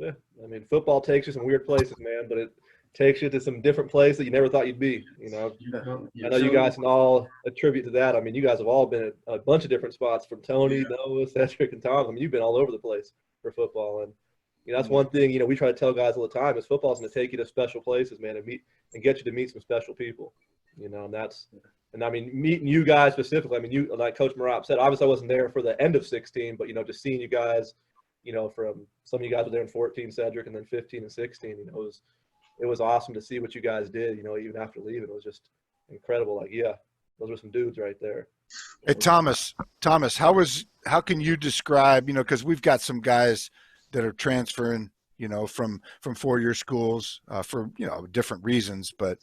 Yeah, I mean, football takes you some weird places, man, but it takes you to some different place that you never thought you'd be. I know you guys can all attribute to that. I mean, you guys have all been at a bunch of different spots, from Tony, Noah, Cedric, and Tom. I mean, you've been all over the place for football, and that's one thing we try to tell guys all the time is football's going to take you to special places, man, and get you to meet some special people. And I mean, meeting you guys specifically. I mean, you, like Coach Marab said, obviously I wasn't there for the end of 16, but just seeing you guys. From some of you guys were there in 14, Cedric, and then 15 and 16. It was awesome to see what you guys did. Even after leaving, it was just incredible. Like, yeah, those were some dudes right there. Hey, Thomas, how can you describe? Because we've got some guys that are transferring, from 4-year schools for different reasons. But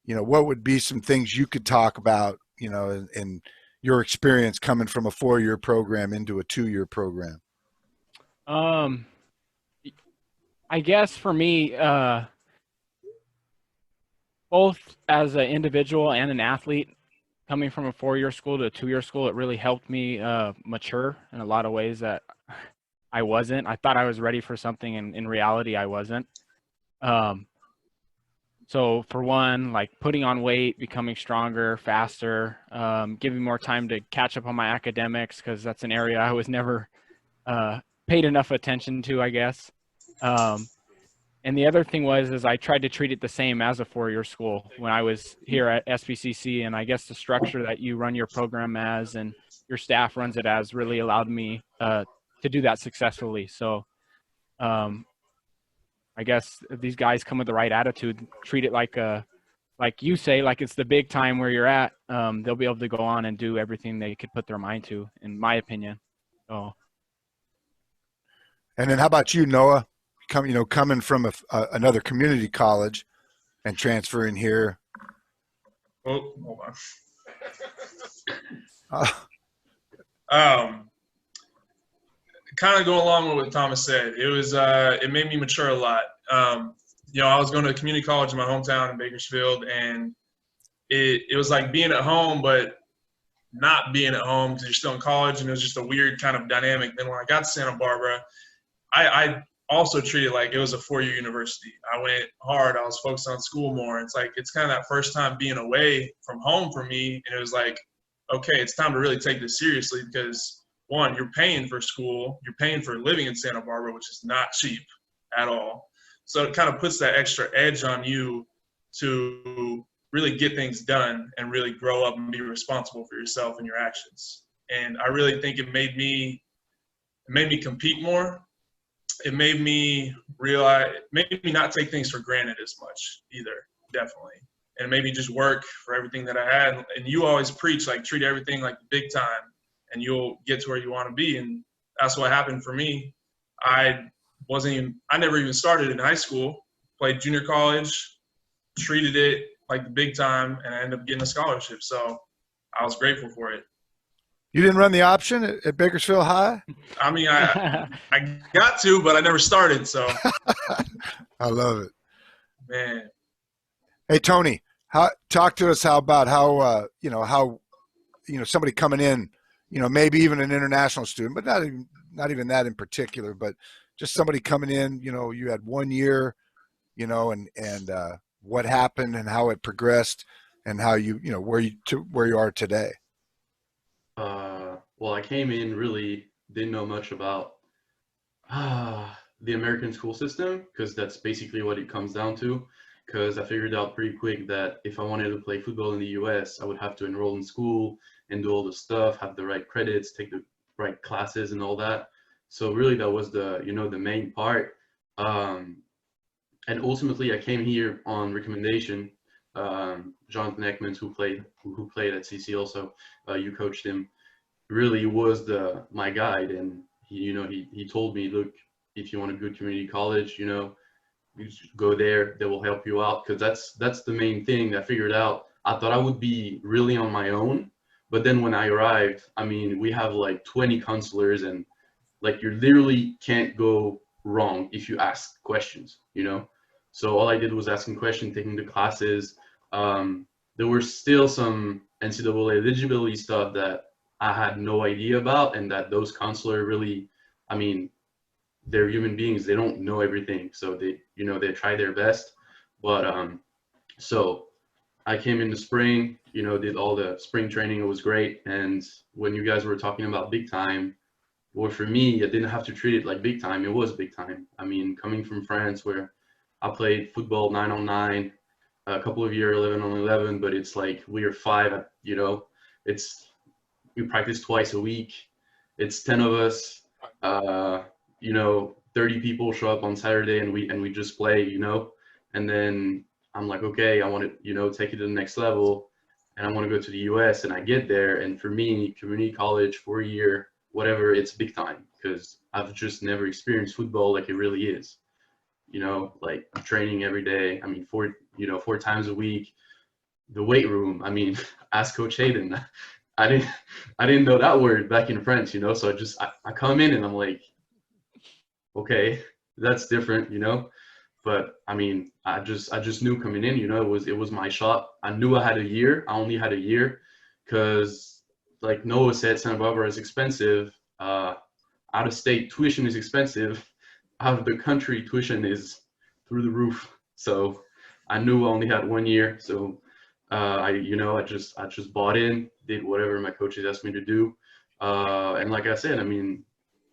what would be some things you could talk about? In your experience coming from a 4-year program into a 2-year program. I guess for me, both as an individual and an athlete, coming from a 4-year school to a 2-year school, it really helped me mature in a lot of ways that I wasn't. I thought I was ready for something, and in reality, I wasn't. So for one, like putting on weight, becoming stronger, faster, giving more time to catch up on my academics, because that's an area I was never paid enough attention to, I guess. And the other thing is I tried to treat it the same as a 4-year school when I was here at SBCC. And I guess the structure that you run your program as and your staff runs it as really allowed me to do that successfully. So I guess if these guys come with the right attitude, treat it like you say, like it's the big time where you're at, they'll be able to go on and do everything they could put their mind to, in my opinion. So. And then how about you, Noah? Coming from another community college and transferring here. Oh, hold on. Kind of go along with what Thomas said. It was it made me mature a lot. I was going to a community college in my hometown in Bakersfield, and it was like being at home, but not being at home because you're still in college, and it was just a weird kind of dynamic. Then when I got to Santa Barbara, I also treated it like it was a 4-year university. I went hard. I was focused on school more. It's kind of that first time being away from home for me. And it was like, okay, it's time to really take this seriously because, one, you're paying for school. You're paying for living in Santa Barbara, which is not cheap at all. So it kind of puts that extra edge on you to really get things done and really grow up and be responsible for yourself and your actions. And I really think it made me compete more. It made me not take things for granted as much either, definitely. And it made me just work for everything that I had. And you always preach, like, treat everything like the big time and you'll get to where you want to be. And that's what happened for me. I never even started in high school, played junior college, treated it like the big time, and I ended up getting a scholarship. So I was grateful for it. You didn't run the option at Bakersfield High? I mean, I got to, but I never started, so. I love it. Man. Hey, Tony, talk to us about how somebody coming in, maybe even an international student, but not even that in particular, but just somebody coming in, you had 1 year, and what happened and how it progressed and how where you are today. Well, I came in really didn't know much about the American school system, because that's basically what it comes down to. Because I figured out pretty quick that if I wanted to play football in the US, I would have to enroll in school and do all the stuff, have the right credits, take the right classes and all that. So really that was the main part. And ultimately I came here on recommendation. Jonathan Ekmans, who played at CC also, you coached him, really was my guide. And he told me, look, if you want a good community college, you just go there, they will help you out. Because that's the main thing I figured out. I thought I would be really on my own, but then when I arrived, I mean, we have like 20 counselors, and like you literally can't go wrong if you ask questions, So all I did was asking questions, taking the classes. There were still some NCAA eligibility stuff that I had no idea about, and that those counselors really, they're human beings. They don't know everything. So they, you know, they try their best. But so I came in the spring, you know, did all the spring training. It was great. And when you guys were talking about big time, well, for me, I didn't have to treat it like big time. It was big time. I mean, coming from France where I played football 9-on-9, a couple of years 11-on-11, but it's like we are five, you know, we practice twice a week. It's 10 of us, you know, 30 people show up on Saturday and we just play, you know, and then I'm like, okay, I want to, you know, take it to the next level and I want to go to the US, and I get there. And for me, community college, 4 year, whatever, it's big time because I've just never experienced football like it really is. You know, like training every day. I mean, 4 times a week. The weight room. I mean, ask Coach Hayden. I didn't know that word back in France. You know, so I come in and I'm like, okay, that's different. You know, but I mean, I just knew coming in. You know, it was my shot. I knew I had a year. I only had a year because, like Noah said, Santa Barbara is expensive. Out of state tuition is expensive. Out of the country tuition is through the roof. So I knew I only had 1 year. So I just bought in, did whatever my coaches asked me to do. And like I said, I mean,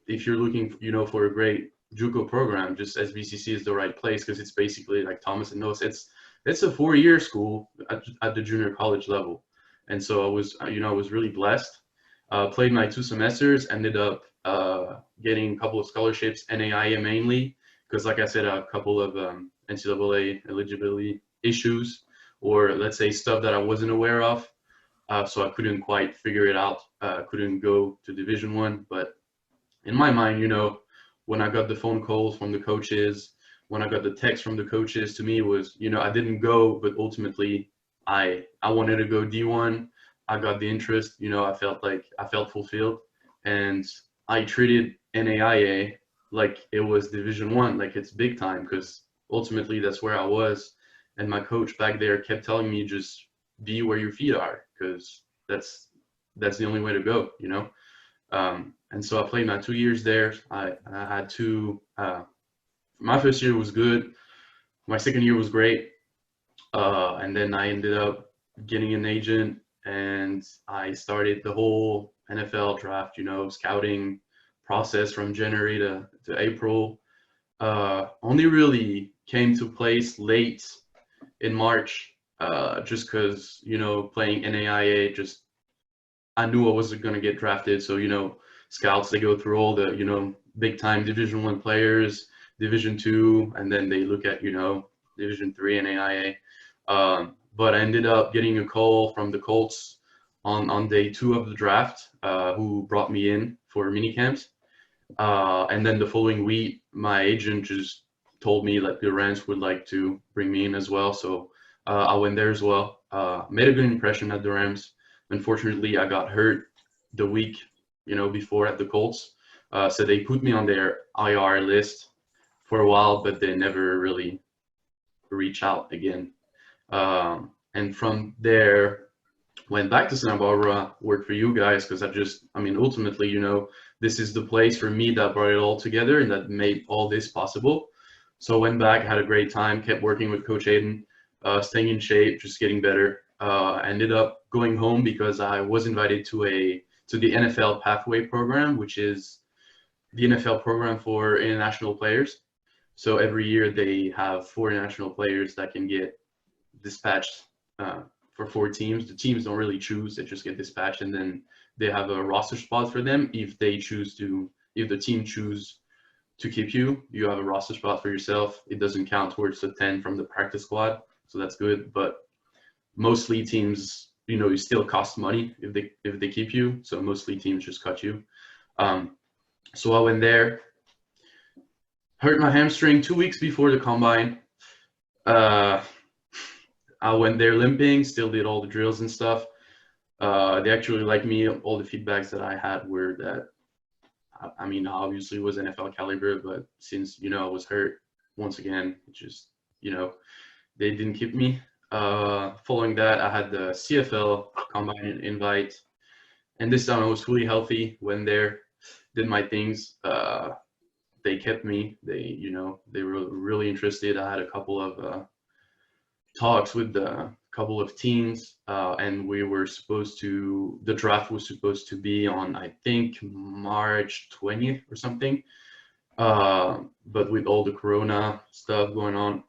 if you're looking, you know, for a great JUCO program, just SBCC is the right place because it's basically like Thomas and Noah. It's a 4-year school at the junior college level. And so I was really blessed. Played my 2 semesters, ended up getting a couple of scholarships, NAIA mainly, because like I said, a couple of NCAA eligibility issues, or let's say stuff that I wasn't aware of. So I couldn't quite figure it out. Couldn't go to Division I. But in my mind, you know, when I got the phone calls from the coaches, when I got the text from the coaches, to me it was, you know, I didn't go, but ultimately I wanted to go D1. I got the interest, you know, I felt fulfilled, and I treated NAIA like it was Division I, like it's big time, because ultimately that's where I was. And my coach back there kept telling me, just be where your feet are, because that's the only way to go, you know. And so I played my 2 years there. I had two. My first year was good. My second year was great. And then I ended up getting an agent, and I started the whole NFL draft, you know, scouting process from January to April. Only really came to place late in March, just because, you know, playing NAIA, just I knew I wasn't going to get drafted. So, you know, scouts, they go through all the, you know, big time Division I players, Division II, and then they look at, you know, Division III NAIA. But I ended up getting a call from the Colts on day 2 of the draft, who brought me in for mini camps. And then the following week, my agent just told me that the Rams would like to bring me in as well. So I went there as well. Made a good impression at the Rams. Unfortunately, I got hurt the week, you know, before at the Colts. So they put me on their IR list for a while, but they never really reach out again. And from there, went back to Santa Barbara, worked for you guys, because I mean, ultimately, you know, this is the place for me that brought it all together and that made all this possible. So I went back, had a great time, kept working with Coach Hayden, staying in shape, just getting better. Ended up going home because I was invited to the NFL Pathway program, which is the NFL program for international players. So every year they have 4 international players that can get dispatched for 4 teams. The teams don't really choose; they just get dispatched, and then they have a roster spot for them. If the team choose to keep you, you have a roster spot for yourself. It doesn't count towards the 10 from the practice squad, so that's good. But mostly teams, you know, you still cost money if they keep you. So mostly teams just cut you. So I went there, hurt my hamstring 2 weeks before the combine. I went there limping, still did all the drills and stuff. They actually liked me. All the feedbacks that I had were that, I mean, obviously was NFL caliber, but since, you know, I was hurt once again, it just, you know, they didn't keep me. Following that, I had the CFL combine invite, and this time I was fully healthy. Went there, did my things. they kept me. They were really interested. I had a couple of talks with a couple of teams, and the draft was supposed to be on, I think, March 20th or something. But with all the Corona stuff going on,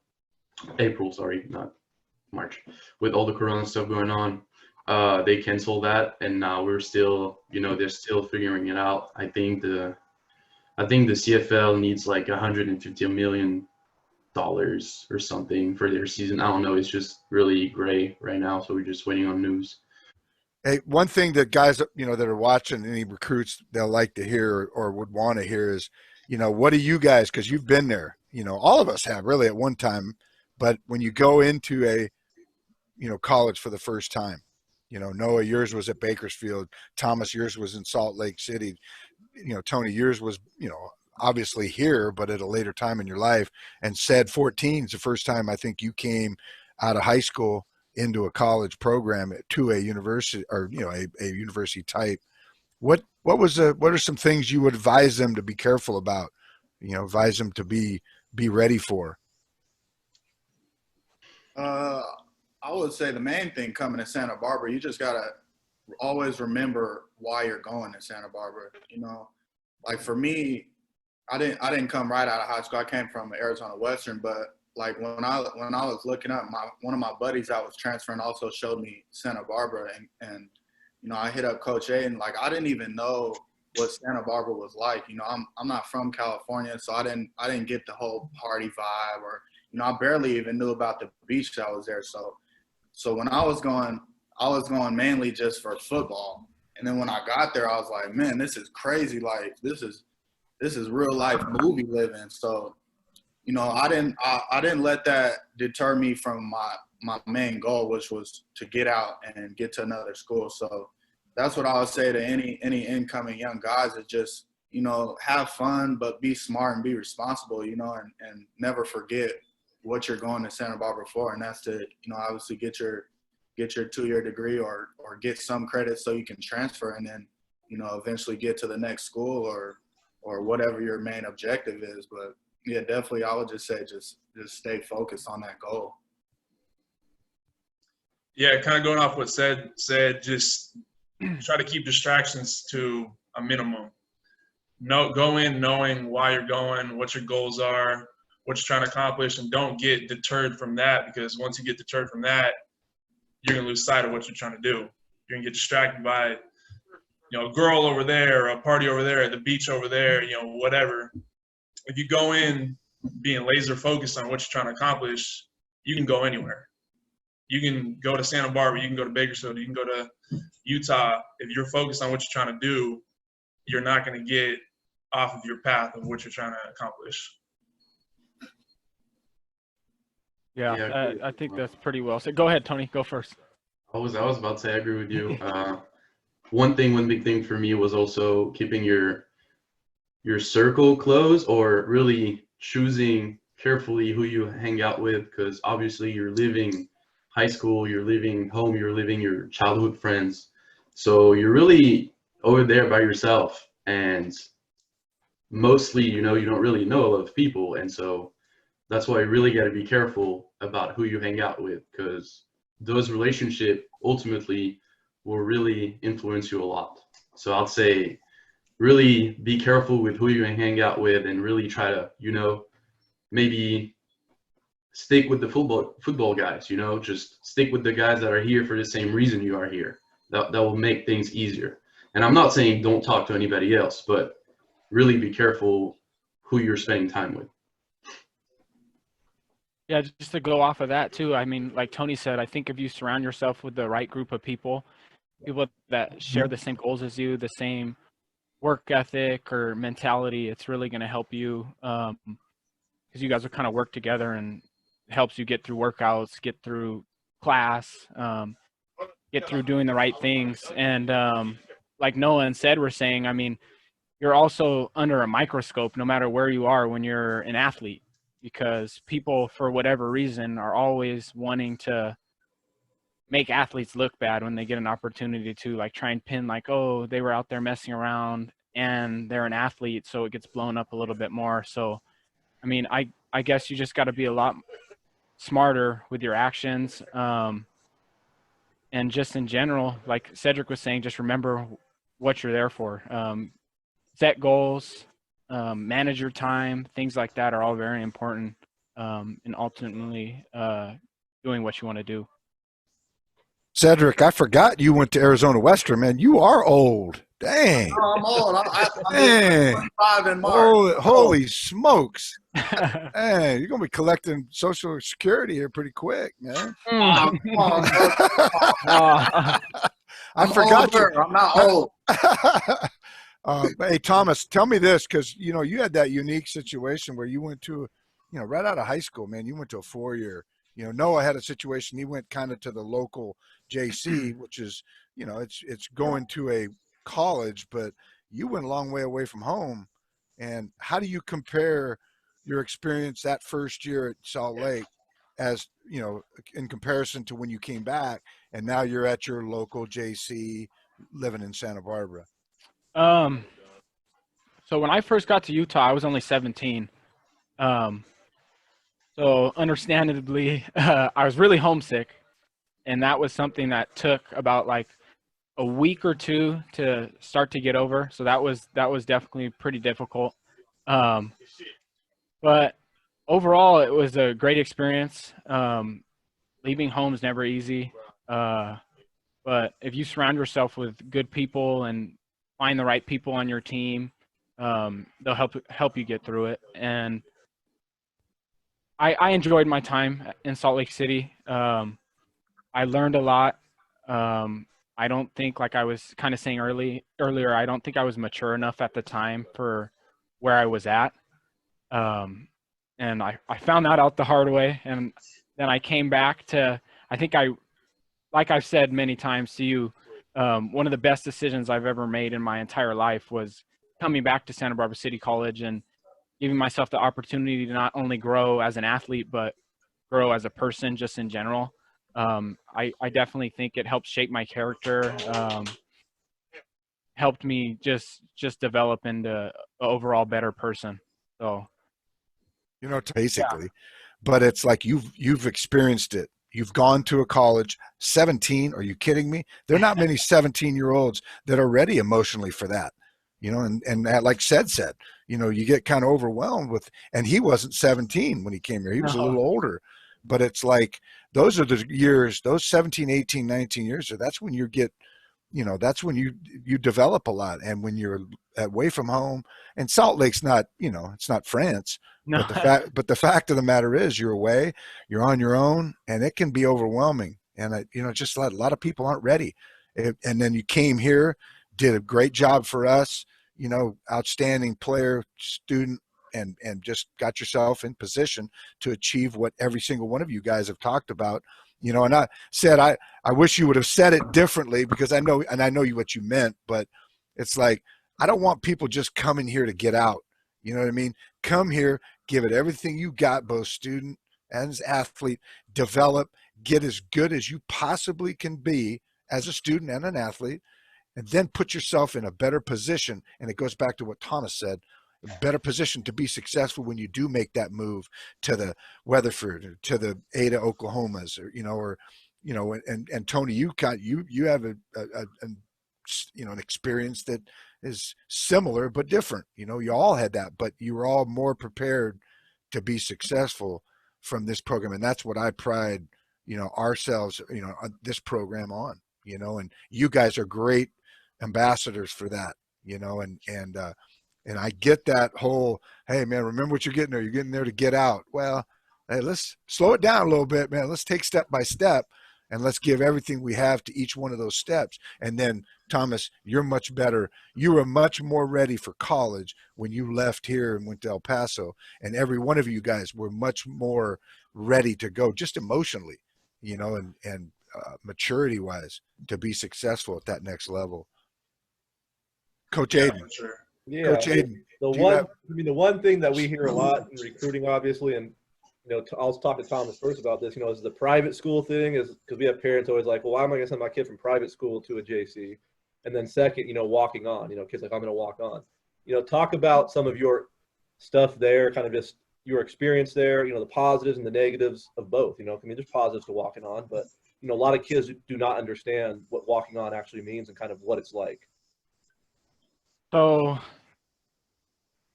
April, sorry, not March, with all the Corona stuff going on, they canceled that, and now we're still, they're still figuring it out. I think the CFL needs like $150 million or something for their season. I don't know. It's just really gray right now, so we're just waiting on news. Hey, one thing that guys, that are watching, any recruits, they'll like to hear or would want to hear is, what do you guys, because you've been there, all of us have really at one time, but when you go into a, college for the first time, Noah, yours was at Bakersfield. Thomas, yours was in Salt Lake City. Tony, yours was, obviously here, but at a later time in your life. And said 14 is the first time I think you came out of high school into a college program to a university, or a university type. What are some things you would advise them to be careful about? Advise them to be ready for. I would say the main thing coming to Santa Barbara, you just gotta always remember why you're going to Santa Barbara. Like for me, I didn't come right out of high school. I came from Arizona Western, but like when I was looking up, one of my buddies that was transferring also showed me Santa Barbara, and I hit up Coach A, and like I didn't even know what Santa Barbara was like. I'm not from California, so I didn't get the whole party vibe, or I barely even knew about the beach that was there. So when I was going mainly just for football, and then when I got there, I was like, man, this is crazy. Like this is real life movie living. So I didn't let that deter me from my main goal, which was to get out and get to another school. So that's what I would say to any incoming young guys, is just, have fun, but be smart and be responsible, and never forget what you're going to Santa Barbara for. And that's to, obviously get your 2-year degree or get some credit so you can transfer, and then, eventually get to the next school or whatever your main objective is. But yeah, definitely, I would just say just stay focused on that goal. Yeah, kind of going off what said, just try to keep distractions to a minimum. Go in knowing why you're going, what your goals are, what you're trying to accomplish, and don't get deterred from that, because once you get deterred from that, you're going to lose sight of what you're trying to do. You're going to get distracted by, a girl over there, a party over there, the beach over there, whatever. If you go in being laser focused on what you're trying to accomplish, you can go anywhere. You can go to Santa Barbara, you can go to Bakersfield, you can go to Utah. If you're focused on what you're trying to do, you're not going to get off of your path of what you're trying to accomplish. Yeah, I think that's pretty well said. Go ahead, Tony. Go first. I was about to say I agree with you. One big thing for me was also keeping your circle close, or really choosing carefully who you hang out with, because obviously you're leaving high school, you're leaving home, you're leaving your childhood friends. So you're really over there by yourself, and mostly, you don't really know a lot of people. And so that's why you really got to be careful about who you hang out with, because those relationships ultimately will really influence you a lot. So I'd say really be careful with who you hang out with, and really try to, maybe stick with the football guys, just stick with the guys that are here for the same reason you are here. That will make things easier. And I'm not saying don't talk to anybody else, but really be careful who you're spending time with. Yeah, just to go off of that too. I mean, like Tony said, I think if you surround yourself with the right group of people that share the same goals as you, the same work ethic or mentality, it's really going to help you, because you guys will kind of work together, and it helps you get through workouts, get through class, get through doing the right things. And like Noah and Ced were saying, I mean, you're also under a microscope no matter where you are when you're an athlete, because people, for whatever reason, are always wanting to make athletes look bad when they get an opportunity to, like, try and pin, like, oh, they were out there messing around. and they're an athlete, so it gets blown up a little bit more. So, I mean, I guess you just got to be a lot smarter with your actions. And just in general, like Cedric was saying, just remember what you're there for. Set goals, manage your time, things like that are all very important in ultimately doing what you want to do. Cedric, I forgot you went to Arizona Western, man. You are old. Dang. Oh, I'm old. I'm Dang. 25 in March. Holy smokes. Hey, you're going to be collecting Social Security here pretty quick, man. Come on, I I'm forgot older. you. I'm not old. Hey, Thomas, tell me this, because, you know, you had that unique situation where you went to, you know, right out of high school, man, you went to a 4-year. You know, Noah had a situation. He went kind of to the local JC, which is, you know, it's going to a college, but you went a long way away from home. And how do you compare your experience that first year at Salt Lake as, you know, in comparison to when you came back and now you're at your local JC living in Santa Barbara? So when I first got to Utah, I was only 17. So understandably, I was really homesick, and that was something that took about like a week or two to start to get over. So that was definitely pretty difficult. But overall, it was a great experience. Leaving home is never easy. But if you surround yourself with good people and find the right people on your team, they'll help you get through it. And I enjoyed my time in Salt Lake City. I learned a lot. I don't think, like I was kind of saying earlier, I don't think I was mature enough at the time for where I was at. And I found that out the hard way. And then I came back to, I think like I've said many times to you, one of the best decisions I've ever made in my entire life was coming back to Santa Barbara City College and giving myself the opportunity to not only grow as an athlete, but grow as a person just in general. I definitely think it helped shape my character, helped me just develop into an overall better person. So, you know, basically, but it's like you've experienced it. You've gone to a college. 17, are you kidding me? There are not many 17-year-olds that are ready emotionally for that, you know, and that, like said, you know, you get kind of overwhelmed with, and he wasn't 17 when he came here. He was a little older, but it's like, those are the years, those 17, 18, 19 years, so that's when you get, you know, that's when you develop a lot. And when you're away from home, and Salt Lake's not, you know, it's not France, no. but the fact of the matter is you're away, you're on your own, and it can be overwhelming. And you know, just a lot of people aren't ready. And then you came here, did a great job for us, you know, outstanding player, student, and just got yourself in position to achieve what every single one of you guys have talked about. You know, and I said, I wish you would have said it differently, because I know what you meant, but it's like, I don't want people just coming here to get out. You know what I mean? Come here, give it everything you got, both student and as athlete, develop, get as good as you possibly can be as a student and an athlete, and then put yourself in a better position. And it goes back to what Thomas said, a better position to be successful when you do make that move to the Weatherford or to the Ada Oklahomas, or you know, and Tony, you have a you know, an experience that is similar but different. You know, you all had that, but you were all more prepared to be successful from this program, and that's what I pride, you know, ourselves, you know, this program on. You know, and you guys are great ambassadors for that. You know, and I get that whole, hey man, remember what you're getting there. You're getting there to get out. Well, hey, let's slow it down a little bit, man. Let's take step by step, and let's give everything we have to each one of those steps. And then, Thomas, you're much better. You were much more ready for college when you left here and went to El Paso. And every one of you guys were much more ready to go, just emotionally, you know, and maturity wise, to be successful at that next level. Coach Aiden. Sure. Yeah, Coach Aiden. the one thing that we hear a lot in recruiting, obviously, and you know, I was talking to Thomas first about this. You know, is the private school thing, is because we have parents always like, well, why am I going to send my kid from private school to a JC? And then second, walking on, kids like, I'm going to walk on. Talk about some of your stuff there, kind of just your experience there, the positives and the negatives of both. There's positives to walking on, but, a lot of kids do not understand what walking on actually means and kind of what it's like. So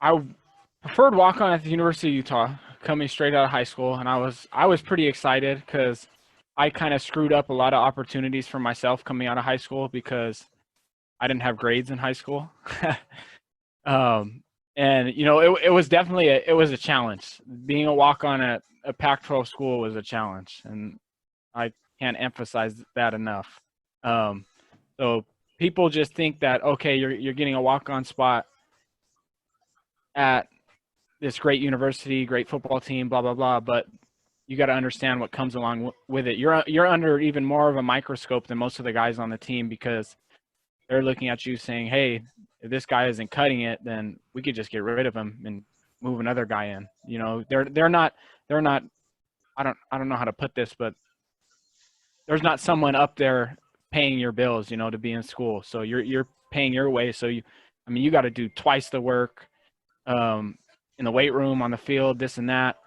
I preferred walk on at the University of Utah, coming straight out of high school, and I was pretty excited because I kind of screwed up a lot of opportunities for myself coming out of high school because I didn't have grades in high school. And it was definitely it was a challenge. Being a walk on at a Pac-12 school was a challenge, and I can't emphasize that enough. So people just think that, okay, you're getting a walk-on spot at this great university, great football team, blah blah blah, but you got to understand what comes along with it. You're under even more of a microscope than most of the guys on the team because they're looking at you saying, hey, if this guy isn't cutting it, then we could just get rid of him and move another guy in. They're not I don't know how to put this, but there's not someone up there paying your bills, to be in school. So you're paying your way. So you got to do twice the work in the weight room, on the field, this and that.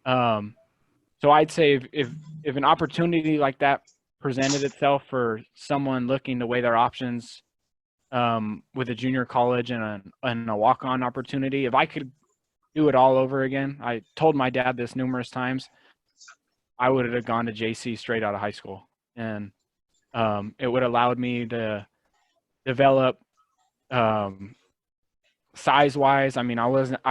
So I'd say if an opportunity like that presented itself for someone looking to weigh their options with a junior college and a walk-on opportunity, if I could do it all over again, I told my dad this numerous times, I would have gone to JC straight out of high school. And it would have allowed me to develop size-wise. I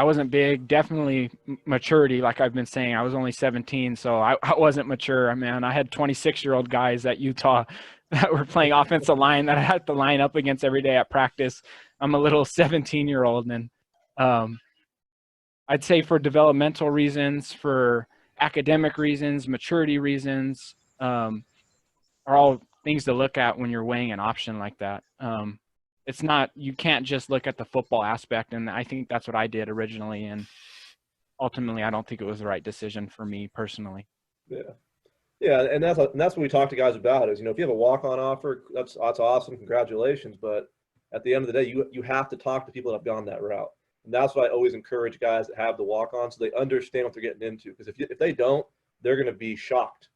wasn't big, definitely maturity, like I've been saying. I was only 17, so I wasn't mature. I had 26-year-old guys at Utah that were playing offensive line that I had to line up against every day at practice. I'm a little 17-year-old, and I'd say for developmental reasons, for academic reasons, maturity reasons, are all things to look at when you're weighing an option like that. It's not, you can't just look at the football aspect, and I think that's what I did originally, and ultimately I don't think it was the right decision for me personally. Yeah, and that's what we talk to guys about is, if you have a walk-on offer, that's awesome, congratulations, but at the end of the day, you have to talk to people that have gone that route. And that's why I always encourage guys that have the walk-on so they understand what they're getting into, because if they don't, they're going to be shocked.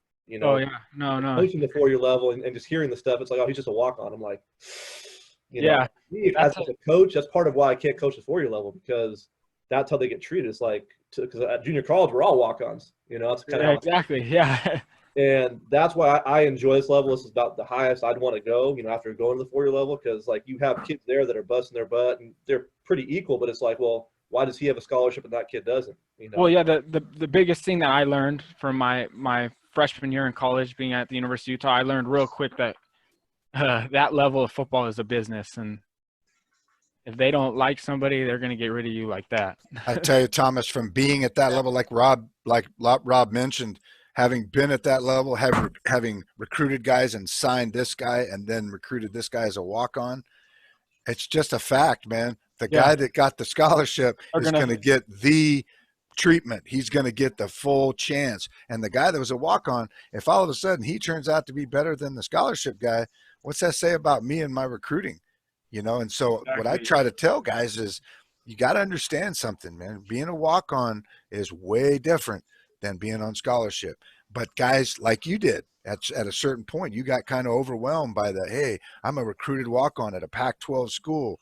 Oh yeah, no. Coaching the 4-year level and just hearing the stuff, it's like, oh, he's just a walk-on. I'm like, yeah. As a coach, that's part of why I can't coach the 4-year level, because that's how they get treated. It's like, because at junior college, we're all walk-ons. That's kind of exactly. Yeah. And that's why I enjoy this level. This is about the highest I'd want to go, after going to the 4-year level, because like you have kids there that are busting their butt and they're pretty equal, but it's like, well, why does he have a scholarship and that kid doesn't? Well, yeah, the biggest thing that I learned from my freshman year in college, being at the University of Utah, I learned real quick that that level of football is a business, and if they don't like somebody, they're going to get rid of you like that. I tell you, Thomas, from being at that level, like Rob mentioned, having been at that level, having recruited guys and signed this guy and then recruited this guy as a walk-on, it's just a fact, man. The guy that got the scholarship is going to get the treatment. He's going to get the full chance. And the guy that was a walk-on, if all of a sudden he turns out to be better than the scholarship guy, what's that say about me and my recruiting? And so what I try to tell guys is you got to understand something, man. Being a walk-on is way different than being on scholarship. But guys like you did, at a certain point, you got kind of overwhelmed by hey, I'm a recruited walk-on at a Pac-12 school.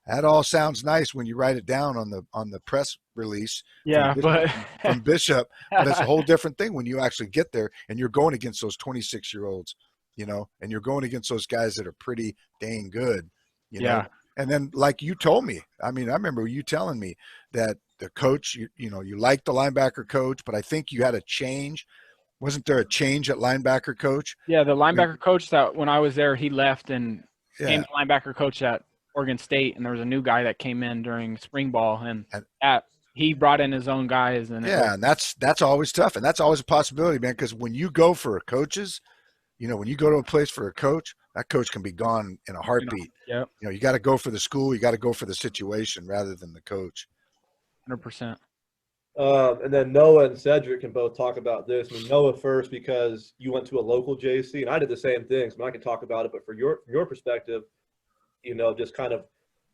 That all sounds nice when you write it down on the press release. Yeah, from Bishop, but it's a whole different thing when you actually get there and you're going against those 26-year-olds, and you're going against those guys that are pretty dang good, you know. And then, like you told me, I remember you telling me that the coach, you liked the linebacker coach, but I think you had a change. Wasn't there a change at linebacker coach? Yeah, the linebacker coach that when I was there, he left and came to linebacker coach at Oregon State, and there was a new guy that came in during spring ball, and he brought in his own guys. And and that's always tough, and that's always a possibility, man, because when you go for coaches, when you go to a place for a coach, that coach can be gone in a heartbeat. You got to go for the school, you got to go for the situation rather than the coach. 100%. And then Noah and Cedric can both talk about this. Noah first, because you went to a local JC, and I did the same thing, so I can talk about it. But from your perspective, you know, just kind of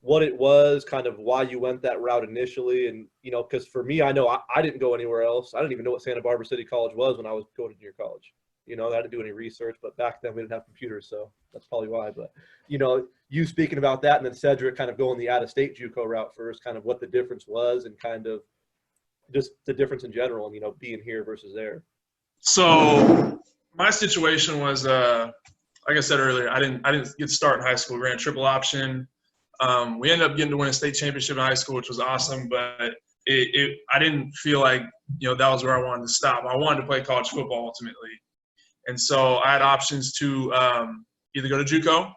what it was, kind of why you went that route initially. And, you know, because for me, I know I didn't go anywhere else. I didn't even know what Santa Barbara City College was when I was going to junior college. You know, I didn't do any research, but back then we didn't have computers, so that's probably why. But, you know, you speaking about that, and then Cedric kind of going the out-of-state JUCO route first, kind of what the difference was and kind of just the difference in general and, you know, being here versus there. So my situation was, like I said earlier, I didn't get to start in high school. We ran a triple option. We ended up getting to win a state championship in high school, which was awesome, but I didn't feel like, you know, that was where I wanted to stop. I wanted to play college football ultimately. And so I had options to either go to JUCO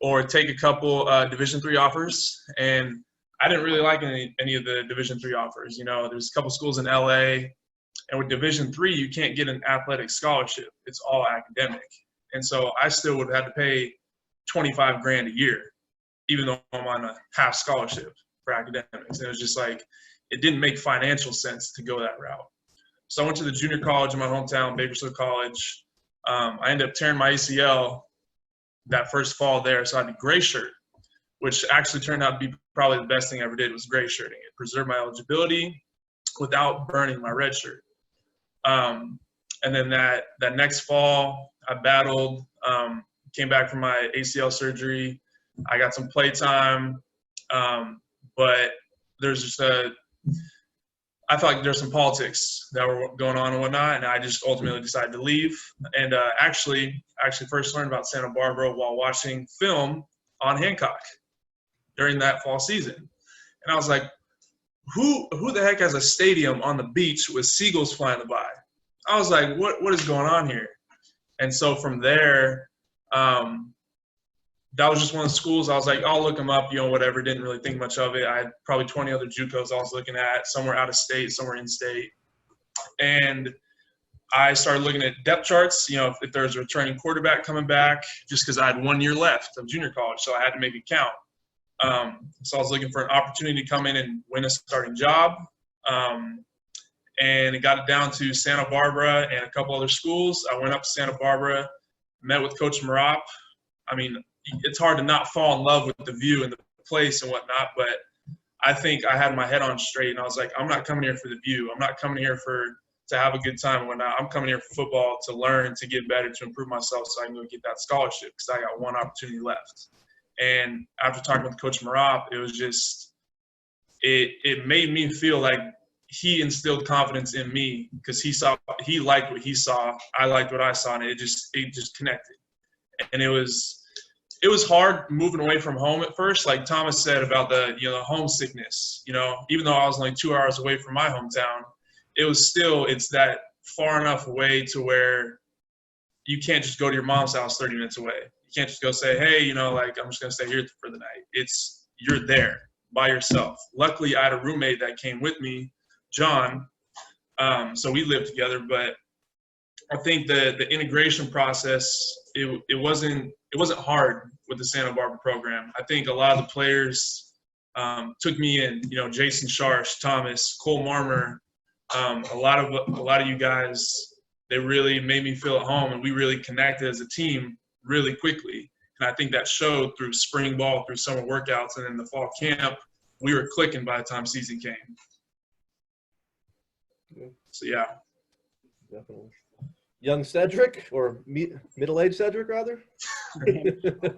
or take a couple Division III offers. And I didn't really like any of the Division III offers. You know, there's a couple schools in LA, and with Division III, you can't get an athletic scholarship. It's all academic. And so I still would have had to pay $25,000 a year, even though I'm on a half scholarship for academics. And it was just like, it didn't make financial sense to go that route. So I went to the junior college in my hometown, Bakersfield College. I ended up tearing my ACL that first fall there, so I had a gray shirt, which actually turned out to be probably the best thing I ever did was gray shirting. It preserved my eligibility without burning my red shirt. And then that next fall, I battled, came back from my ACL surgery. I got some play time, but there's just I felt like there's some politics that were going on and whatnot, and I just ultimately decided to leave. And actually first learned about Santa Barbara while watching film on Hancock during that fall season. And I was like, who the heck has a stadium on the beach with seagulls flying by? I was like, what is going on here? And so from there, that was just one of the schools. I was like, I'll look them up, you know, whatever. Didn't really think much of it. I had probably 20 other JUCOs I was looking at, somewhere out of state, somewhere in state. And I started looking at depth charts, you know, if there's a returning quarterback coming back, just because I had 1 year left of junior college, so I had to make it count. So I was looking for an opportunity to come in and win a starting job. And it got it down to Santa Barbara and a couple other schools. I went up to Santa Barbara, met with Coach Marop. I mean, it's hard to not fall in love with the view and the place and whatnot, but I think I had my head on straight, and I was like, I'm not coming here for the view. I'm not coming here to have a good time and whatnot. I'm coming here for football, to learn, to get better, to improve myself so I can go get that scholarship because I got one opportunity left. And after talking with Coach Marop, it was just it made me feel like he instilled confidence in me because he liked what he saw. I liked what I saw, and it just connected. And it was hard moving away from home at first, like Thomas said about the homesickness. You know, even though I was only 2 hours away from my hometown, it's that far enough away to where you can't just go to your mom's house 30 minutes away. You can't just go say, hey, you know, like, I'm just going to stay here for the night. You're there by yourself. Luckily, I had a roommate that came with me, John. So we lived together, but I think the integration process, it wasn't hard with the Santa Barbara program. I think a lot of the players took me in, you know, Jason Sharsh, Thomas, Cole Marmer, a lot of you guys, they really made me feel at home, and we really connected as a team really quickly. And I think that showed through spring ball, through summer workouts, and in the fall camp, we were clicking by the time season came. So, yeah. Definitely. Young Cedric, or middle-aged Cedric, rather?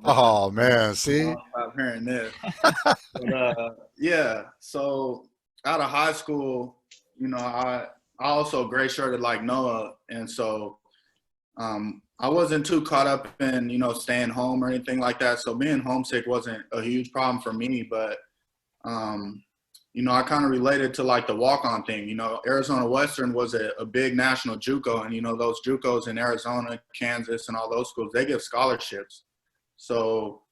Oh, man, see? I'm hearing this. But, yeah, so out of high school, you know, I also gray-shirted like Noah, and so I wasn't too caught up in, you know, staying home or anything like that, so being homesick wasn't a huge problem for me, but you know, I kind of related to like the walk-on thing. You know, Arizona Western was a big national JUCO, and, you know, those JUCOs in Arizona, Kansas, and all those schools, they give scholarships. So,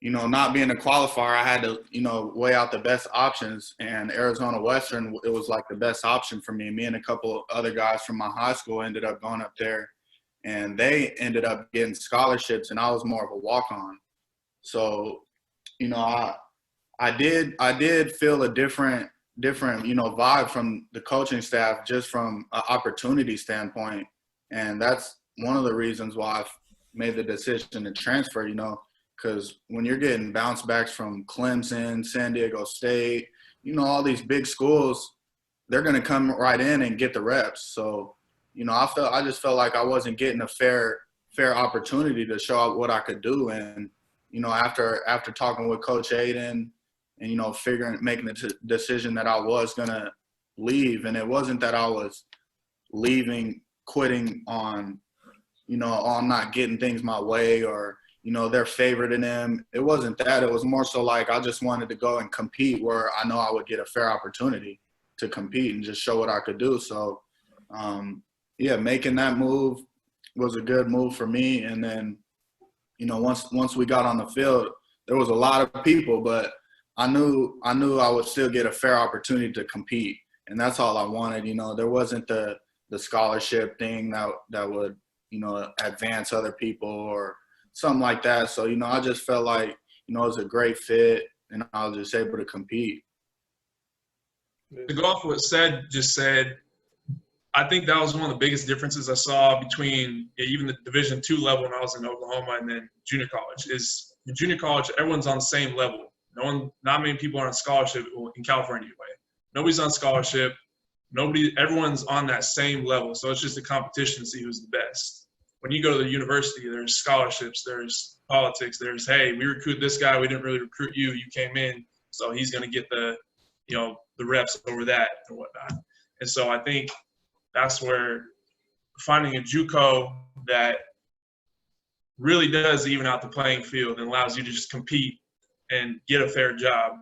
you know, not being a qualifier, I had to, you know, weigh out the best options, and Arizona Western, it was like the best option for me. Me and a couple other guys from my high school ended up going up there, and they ended up getting scholarships, and I was more of a walk-on. So, you know, I did feel a different, you know, vibe from the coaching staff just from an opportunity standpoint. And that's one of the reasons why I've made the decision to transfer, you know, because when you're getting bounce backs from Clemson, San Diego State, all these big schools, they're going to come right in and get the reps. So, I just felt like I wasn't getting a fair opportunity to show out what I could do. And, after talking with Coach Aiden and, making the decision that I was going to leave, and it wasn't that I was leaving, quitting on, on not getting things my way or, they're favoriting them. It wasn't that. It was more so like I just wanted to go and compete where I know I would get a fair opportunity to compete and just show what I could do. So, making that move was a good move for me. And then, once we got on the field, there was a lot of people, but I knew I would still get a fair opportunity to compete. And that's all I wanted. There wasn't the scholarship thing that would, advance other people or something like that. So, I just felt like, it was a great fit and I was just able to compete. To go off what just said, I think that was one of the biggest differences I saw between even the Division II level when I was in Oklahoma and then junior college is in junior college, everyone's on the same level. Not many people are on scholarship in California anyway. Nobody's on scholarship. Everyone's on that same level. So it's just a competition to see who's the best. When you go to the university, there's scholarships, there's politics, there's, hey, we recruit this guy, we didn't really recruit you, you came in, so he's going to get the reps over that and whatnot. And so I think that's where finding a JUCO that really does even out the playing field and allows you to just compete and get a fair job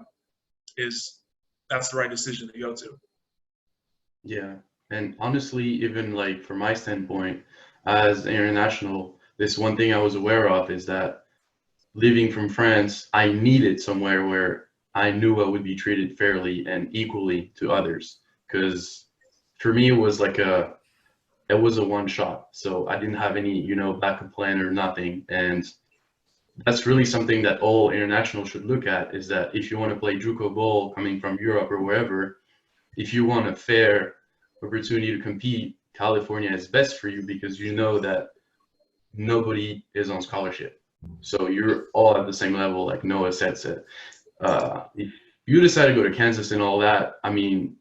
that's the right decision to go to. Yeah, and honestly, even like from my standpoint, as an international, this one thing I was aware of is that living from France, I needed somewhere where I knew I would be treated fairly and equally to others. Because for me, it was a one shot. So I didn't have any, backup plan or nothing. And that's really something that all internationals should look at, is that if you want to play JUCO ball coming from Europe or wherever, if you want a fair opportunity to compete, California is best for you because you know that nobody is on scholarship. So you're all at the same level, like Noah said. If you decide to go to Kansas and all that, I mean,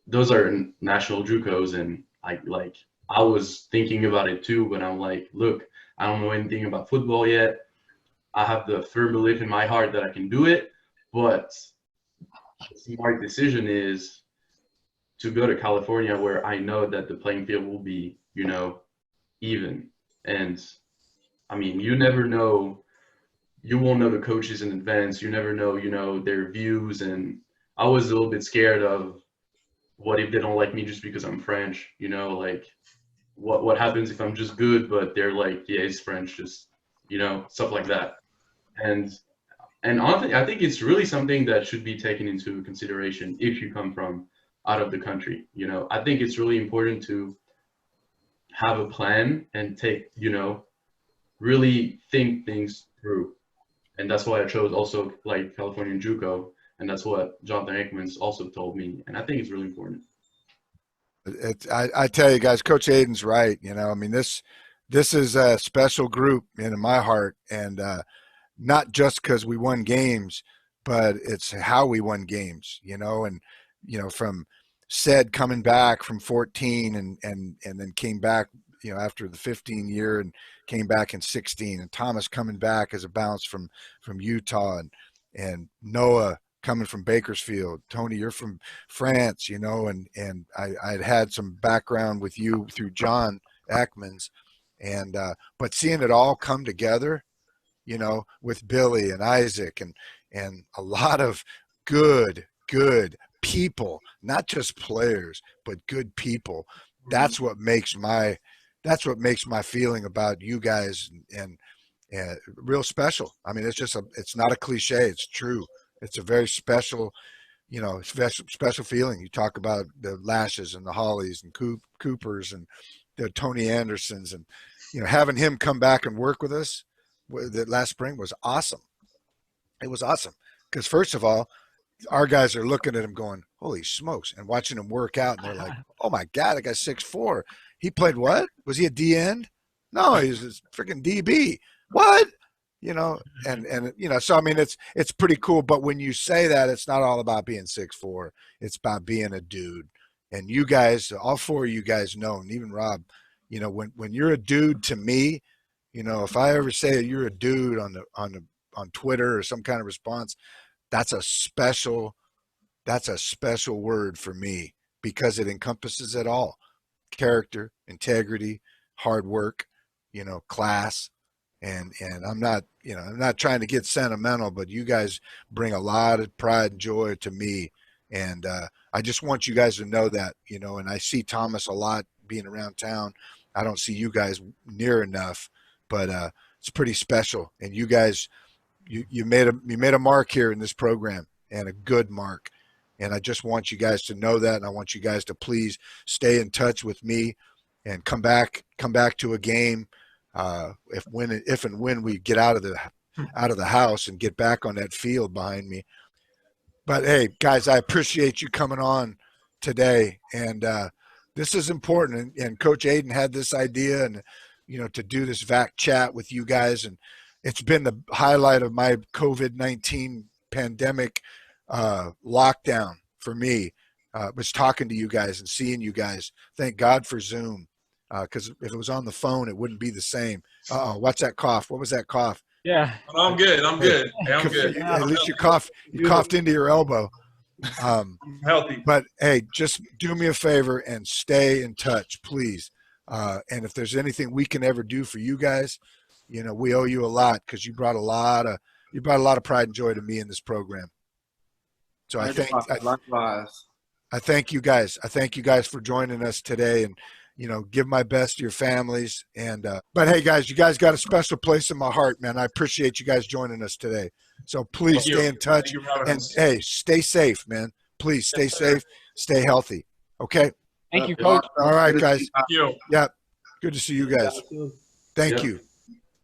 those are national JUCOs, and I was thinking about it too, but I'm like, look, I don't know anything about football yet. I have the firm belief in my heart that I can do it, but the smart decision is to go to California where I know that the playing field will be, even. And I mean, you never know, you won't know the coaches in advance. You never know, their views. And I was a little bit scared of what if they don't like me just because I'm French, what happens if I'm just good, but they're like, yeah, he's French, just, stuff like that. And honestly, I think it's really something that should be taken into consideration if you come from out of the country. I think it's really important to have a plan and take, really think things through. And that's why I chose also like California and JUCO. And that's what Jonathan Aikman's also told me. And I think it's really important. I tell you guys, Coach Aiden's right. I mean, this is a special group in my heart, and not just because we won games, but it's how we won games, and, from said coming back from 14 and then came back, after the 15 year and came back in 16, and Thomas coming back as a bounce from Utah, and Noah coming from Bakersfield. Tony, you're from France, and I'd had some background with you through John Ackman's, and but seeing it all come together, with Billy and Isaac and a lot of good people, not just players, but good people. That's what makes my feeling about you guys and real special. I mean, it's not a cliche. It's true. It's a very special, special feeling. You talk about the Lashes and the Hollies and Coopers and the Tony Andersons, and, having him come back and work with us that last spring was awesome. It was awesome because, first of all, our guys are looking at him going, holy smokes, and watching him work out. And they're like, oh my God, that guy's 6'4". He played what? Was he a D end? No, he was a freaking DB. What? you know, and you know, so I mean, it's pretty cool. But when you say that, it's not all about being 6'4". It's about being a dude. And you guys, all four of you guys know, and even Rob, you know, when you're a dude to me, you know, if I ever say you're a dude on Twitter or some kind of response, that's a special word for me because it encompasses it all: character, integrity, hard work, you know, class. And I'm not trying to get sentimental, but you guys bring a lot of pride and joy to me. And I just want you guys to know that, you know, and I see Thomas a lot being around town. I don't see you guys near enough, but it's pretty special. And you guys, you made a mark here in this program, and a good mark. And I just want you guys to know that, and I want you guys to please stay in touch with me and come back to a game if and when we get out of the house and get back on that field behind me. But hey, guys, I appreciate you coming on today, and this is important. And Coach Aiden had this idea, and you know, to do this VAQ chat with you guys, and it's been the highlight of my COVID-19 pandemic lockdown for me. Was talking to you guys and seeing you guys. Thank God for Zoom. Because if it was on the phone, it wouldn't be the same. What's that cough? What was that cough? Yeah. No, I'm good. I'm good. Hey, I'm good. At least you coughed into your elbow. I'm healthy. But hey, just do me a favor and stay in touch, please. And if there's anything we can ever do for you guys, you know, we owe you a lot because you brought a lot of pride and joy to me in this program. So I thank you guys. I thank you guys for joining us today, and you know, give my best to your families. And but hey, guys, you guys got a special place in my heart, man. I appreciate you guys joining us today. So please stay in touch, and hey, stay safe, man. Please stay safe, stay healthy. Okay. Thank you, Coach. All right, guys. Thank you. Yeah. Good to see you guys. Thank you.